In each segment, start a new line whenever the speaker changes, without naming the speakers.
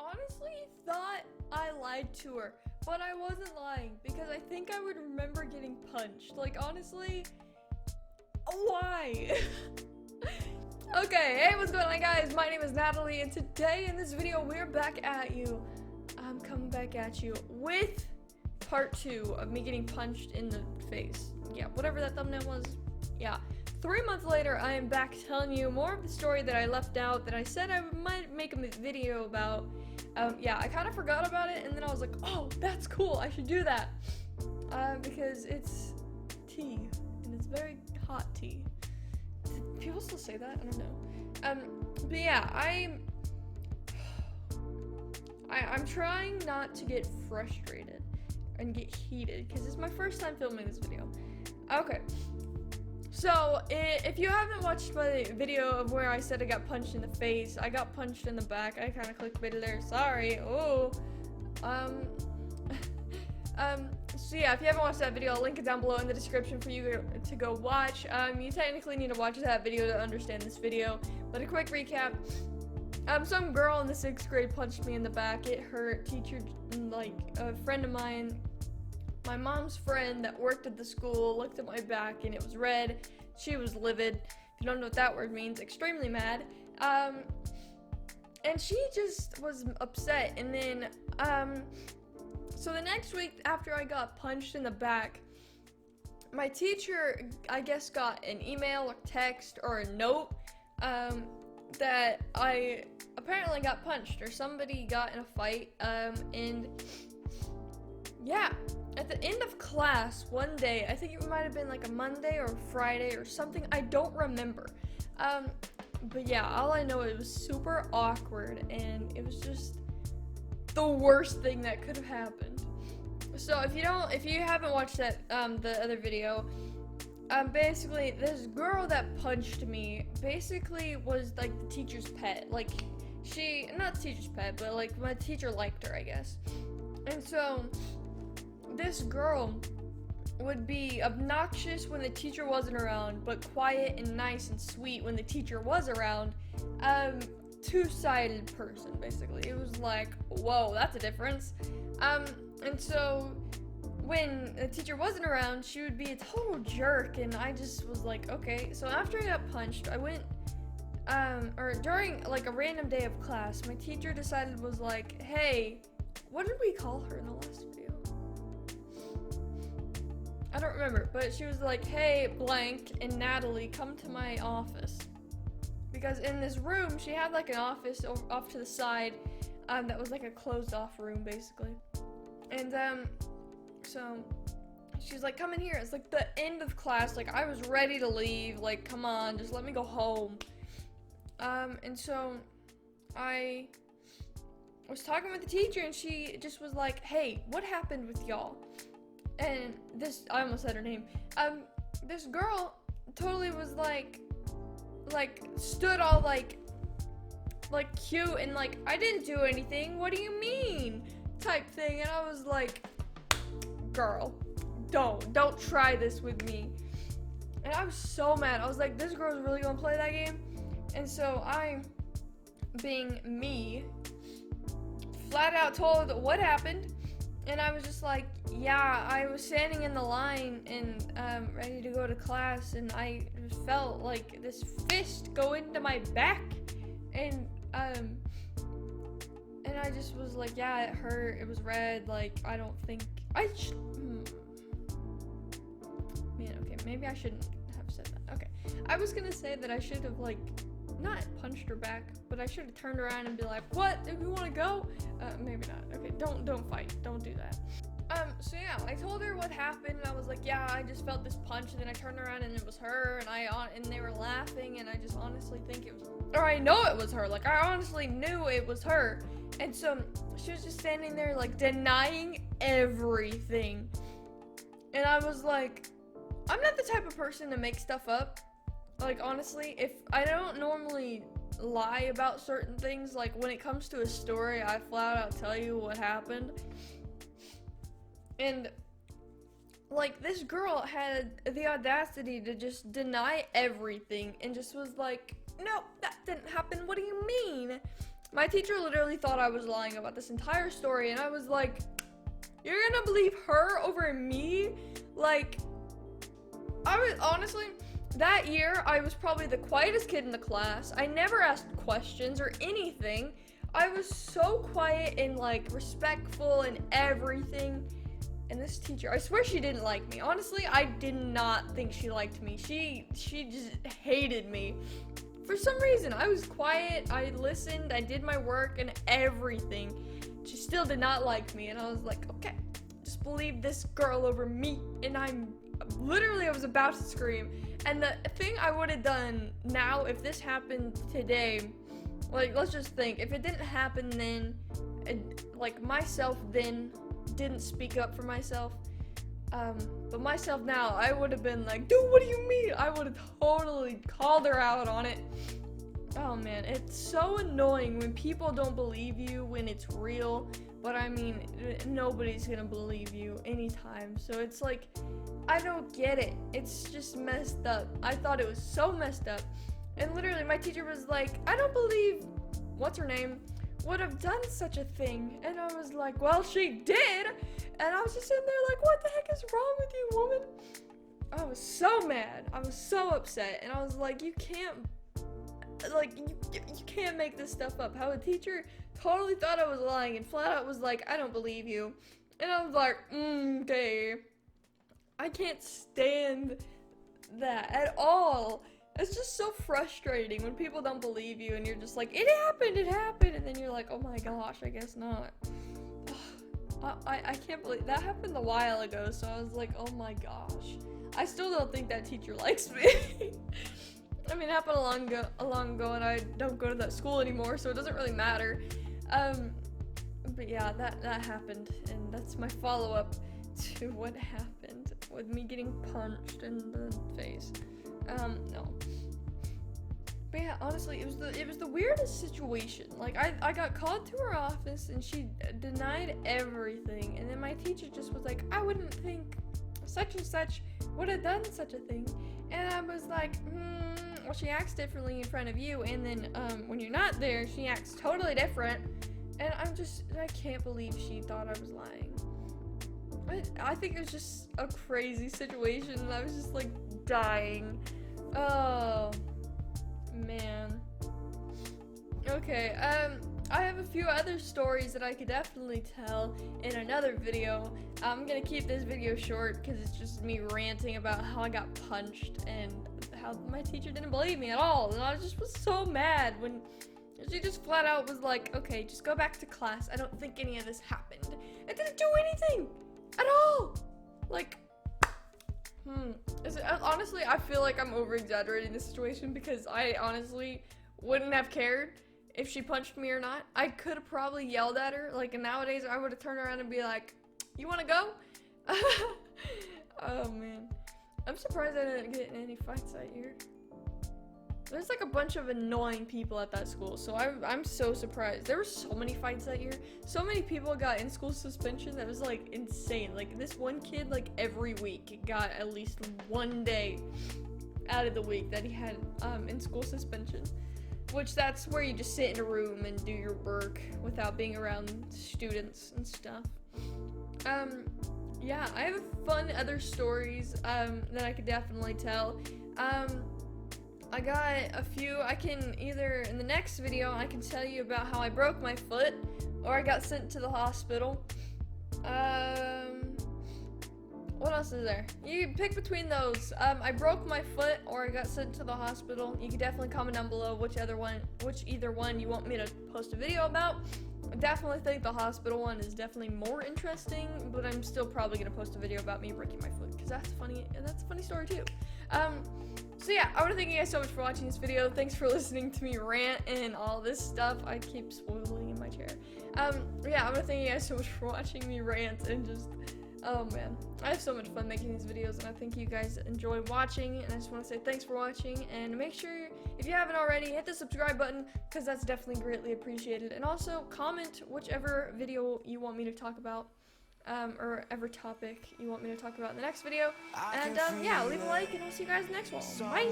honestly thought I lied to her, but I wasn't lying because I think I would remember getting punched. Like, honestly, why? Okay, hey, what's going on, guys? My name is Natalie, and today in this video, we're back at you. I'm coming back at you with part 2 of me getting punched in the face. Yeah, whatever that thumbnail was. Yeah. 3 months later, I am back telling you more of the story that I left out that I said I might make a video about. Yeah, I kind of forgot about it, and then I was like, oh, that's cool, I should do that. Because it's tea, and it's very hot tea. Do people still say that? I don't know. But yeah, I'm trying not to get frustrated and get heated, because it's my first time filming this video. Okay. So, if you haven't watched my video of where I said I got punched in the face, I got punched in the back. I kind of clickbaited there. Sorry. Oh. So yeah, if you haven't watched that video, I'll link it down below in the description for you to go watch. You technically need to watch that video to understand this video. But a quick recap. Some girl in the 6th grade punched me in the back. It hurt. Teacher, like, a friend of mine, my mom's friend that worked at the school, looked at my back and it was red. She was livid. If you don't know what that word means, extremely mad. And she just was upset. And then, so the next week after I got punched in the back, my teacher, I guess, got an email or text or a note, that I apparently got punched or somebody got in a fight, and yeah. At the end of class one day, I think it might have been like a Monday or Friday or something, I don't remember. But yeah, all I know, it was super awkward and it was just the worst thing that could have happened. So if you haven't watched that, the other video, basically this girl that punched me basically was like the teacher's pet. Like, not the teacher's pet, but like my teacher liked her, I guess. And so this girl would be obnoxious when the teacher wasn't around, but quiet and nice and sweet when the teacher was around. Two-sided person, basically. It was like, whoa, that's a difference. And so when the teacher wasn't around, she would be a total jerk, and I just was like, okay. So after I got punched, I went, or during like a random day of class, my teacher was like, hey, what did we call her in the last video? I don't remember, but she was like, hey, blank and Natalie, come to my office. Because in this room, she had like an office off to the side, that was like a closed off room, basically. And, so she's like, come in here. It's like the end of class, like I was ready to leave, like, come on, just let me go home. And so I was talking with the teacher, and she just was like, hey, what happened with y'all? And I almost said her name. This girl totally was like stood all like cute and like, I didn't do anything, what do you mean? Type thing. And I was like, girl, don't try this with me. And I was so mad. I was like, this girl's really gonna play that game? And so I, being me, flat out told her what happened. And I was just like, yeah, I was standing in the line and ready to go to class, and I felt like this fist go into my back, and I just was like, yeah, it hurt, it was red, like, I don't think, man, okay, maybe I shouldn't have said that. Okay, I was gonna say that I should have, like, not punched her back, but I should have turned around and be like, what, if you want to go? Maybe not. Okay, don't fight, don't do that. So yeah, I told her what happened, and I was like, yeah, I just felt this punch, and then I turned around and it was her, and they were laughing, and I just honestly think it was, or I know it was her, like, I honestly knew it was her. And so she was just standing there, like, denying everything, and I was like, I'm not the type of person to make stuff up. Like, honestly, if I don't normally lie about certain things, like when it comes to a story, I flat out tell you what happened. And like, this girl had the audacity to just deny everything and just was like, nope, that didn't happen, what do you mean? My teacher literally thought I was lying about this entire story, and I was like, you're gonna believe her over me? Like, I was honestly, that year, I was probably the quietest kid in the class. I never asked questions or anything. I was so quiet and like respectful and everything. And this teacher, I swear she didn't like me. Honestly, I did not think she liked me. She just hated me. For some reason, I was quiet, I listened, I did my work and everything. She still did not like me, and I was like, okay, just believe this girl over me. And I was about to scream. And the thing I would have done now, if this happened today, like, let's just think, if it didn't happen then, like, myself then didn't speak up for myself, but myself now, I would have been like, dude, what do you mean? I would have totally called her out on it. Oh man, it's so annoying when people don't believe you when it's real, but I mean, nobody's gonna believe you anytime, so it's like, I don't get it. It's just messed up. I thought it was so messed up. And literally, my teacher was like, I don't believe, what's her name, would have done such a thing. And I was like, well, she did. And I was just sitting there like, what the heck is wrong with you, woman? I was so mad. I was so upset. And I was like, you can't, like, you can't make this stuff up. How a teacher totally thought I was lying and flat out was like, I don't believe you. And I was like, okay. I can't stand that at all. It's just so frustrating when people don't believe you and you're just like, it happened, and then you're like, oh my gosh, I guess not. I can't believe that happened a while ago, so I was like, oh my gosh. I still don't think that teacher likes me. I mean, it happened a long ago, and I don't go to that school anymore, so it doesn't really matter. But yeah, that happened, and that's my follow-up to what happened with me getting punched in the face. No. But yeah, honestly, it was the weirdest situation. Like, I got called to her office, and she denied everything, and then my teacher just was like, I wouldn't think such and such would have done such a thing. And I was like, well, she acts differently in front of you, and then, when you're not there, she acts totally different. And I can't believe she thought I was lying. I think it was just a crazy situation, and I was just, like, dying. Oh, man. Okay, I have a few other stories that I could definitely tell in another video. I'm gonna keep this video short, because it's just me ranting about how I got punched, and how my teacher didn't believe me at all, and I was so mad when she just flat out was like, okay, just go back to class, I don't think any of this happened. It didn't do anything at all. Like, honestly, I feel like I'm over-exaggerating the situation, because I honestly wouldn't have cared if she punched me or not. I could have probably yelled at her, like, and nowadays I would have turned around and be like, you want to go? Oh man, I'm surprised I didn't get in any fights that year. There's like a bunch of annoying people at that school, so I'm so surprised. There were so many fights that year. So many people got in-school suspension. That was like insane. Like this one kid, like every week got at least one day out of the week that he had in-school suspension. Which that's where you just sit in a room and do your work without being around students and stuff. Yeah, I have fun other stories that I could definitely tell. I got a few. I can either, in the next video, I can tell you about how I broke my foot, or I got sent to the hospital. What else is there? You can pick between those. I broke my foot, or I got sent to the hospital. You can definitely comment down below which either one you want me to post a video about. I definitely think the hospital one is definitely more interesting, but I'm still probably gonna post a video about me breaking my foot, because that's funny, and that's a funny story too. So yeah, I want to thank you guys so much for watching this video. Thanks for listening to me rant and all this stuff. I keep swoogling in my chair. Yeah, I want to thank you guys so much for watching me rant and just, oh man. I have so much fun making these videos, and I think you guys enjoy watching, and I just want to say thanks for watching, and make sure, if you haven't already, hit the subscribe button, because that's definitely greatly appreciated, and also comment whichever video you want me to talk about. Or ever topic you want me to talk about in the next video. And yeah, leave a like, and I'll see you guys in the next one. Bye!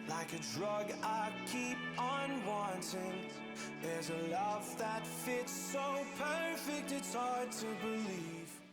Like a drug I keep on wanting. There's a love that fits so perfect it's hard to believe.